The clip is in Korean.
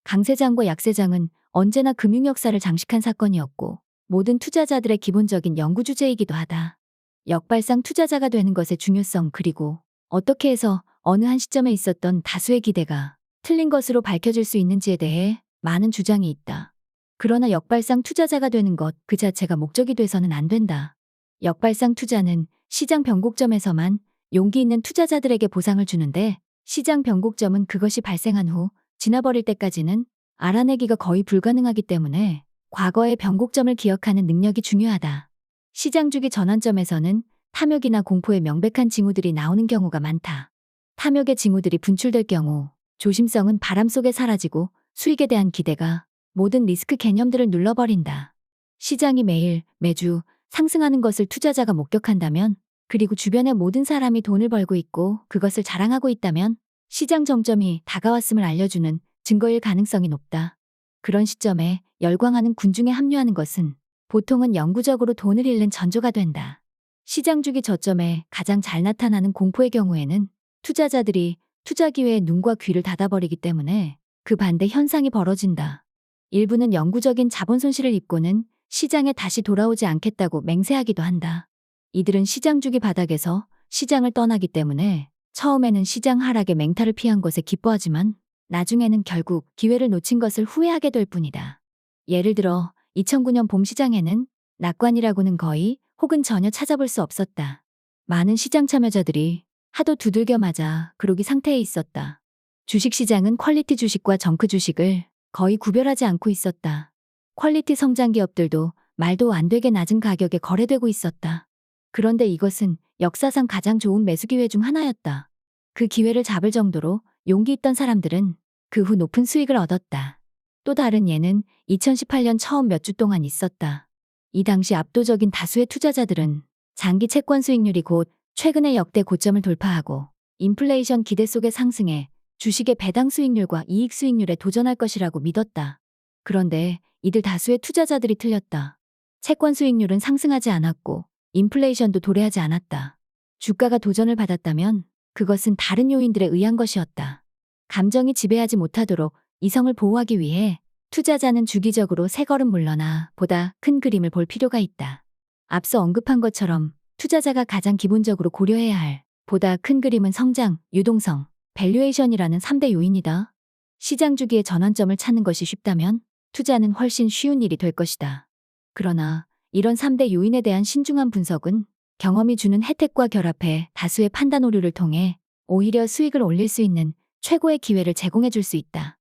강세장과 약세장은 언제나 금융 역사를 장식한 사건이었고 모든 투자자들의 기본적인 연구 주제이기도 하다. 역발상 투자자가 되는 것의 중요성 그리고 어떻게 해서 어느 한 시점에 있었던 다수의 기대가 틀린 것으로 밝혀질 수 있는지에 대해 많은 주장이 있다. 그러나 역발상 투자자가 되는 것 그 자체가 목적이 돼서는 안 된다. 역발상 투자는 시장 변곡점에서만 용기 있는 투자자들에게 보상을 주는데 시장 변곡점은 그것이 발생한 후 지나버릴 때까지는 알아내기가 거의 불가능하기 때문에 과거의 변곡점을 기억하는 능력이 중요하다. 시장 주기 전환점에서는 탐욕이나 공포의 명백한 징후들이 나오는 경우가 많다. 탐욕의 징후들이 분출될 경우 조심성은 바람 속에 사라지고 수익에 대한 기대가 모든 리스크 개념들을 눌러버린다. 시장이 매일, 매주 상승하는 것을 투자자가 목격한다면 그리고 주변의 모든 사람이 돈을 벌고 있고 그것을 자랑하고 있다면 시장 정점이 다가왔음을 알려주는 증거일 가능성이 높다. 그런 시점에 열광하는 군중에 합류하는 것은 보통은 영구적으로 돈을 잃는 전조가 된다. 시장 주기 저점에 가장 잘 나타나는 공포의 경우에는 투자자들이 투자 기회에 눈과 귀를 닫아버리기 때문에 그 반대 현상이 벌어진다. 일부는 영구적인 자본 손실을 입고는 시장에 다시 돌아오지 않겠다고 맹세하기도 한다. 이들은 시장 주기 바닥에서 시장을 떠나기 때문에 처음에는 시장 하락의 맹타를 피한 것에 기뻐하지만 나중에는 결국 기회를 놓친 것을 후회하게 될 뿐이다. 예를 들어 2009년 봄 시장에는 낙관이라고는 거의 혹은 전혀 찾아볼 수 없었다. 많은 시장 참여자들이 하도 두들겨 맞아 그러기 상태에 있었다. 주식시장은 퀄리티 주식과 정크 주식을 거의 구별하지 않고 있었다. 퀄리티 성장 기업들도 말도 안 되게 낮은 가격에 거래되고 있었다. 그런데 이것은 역사상 가장 좋은 매수 기회 중 하나였다. 그 기회를 잡을 정도로 용기 있던 사람들은 그 후 높은 수익을 얻었다. 또 다른 예는 2018년 처음 몇 주 동안 있었다. 이 당시 압도적인 다수의 투자자들은 장기 채권 수익률이 곧 최근의 역대 고점을 돌파하고 인플레이션 기대 속에 상승해 주식의 배당 수익률과 이익 수익률에 도전할 것이라고 믿었다. 그런데 이들 다수의 투자자들이 틀렸다. 채권 수익률은 상승하지 않았고 인플레이션도 도래하지 않았다. 주가가 도전을 받았다면 그것은 다른 요인들에 의한 것이었다. 감정이 지배하지 못하도록 이성을 보호하기 위해 투자자는 주기적으로 세 걸음 물러나 보다 큰 그림을 볼 필요가 있다. 앞서 언급한 것처럼 투자자가 가장 기본적으로 고려해야 할 보다 큰 그림은 성장, 유동성, 밸류에이션이라는 3대 요인이다. 시장 주기의 전환점을 찾는 것이 쉽다면 투자는 훨씬 쉬운 일이 될 것이다. 그러나 이런 3대 요인에 대한 신중한 분석은 경험이 주는 혜택과 결합해 다수의 판단 오류를 통해 오히려 수익을 올릴 수 있는 최고의 기회를 제공해 줄 수 있다.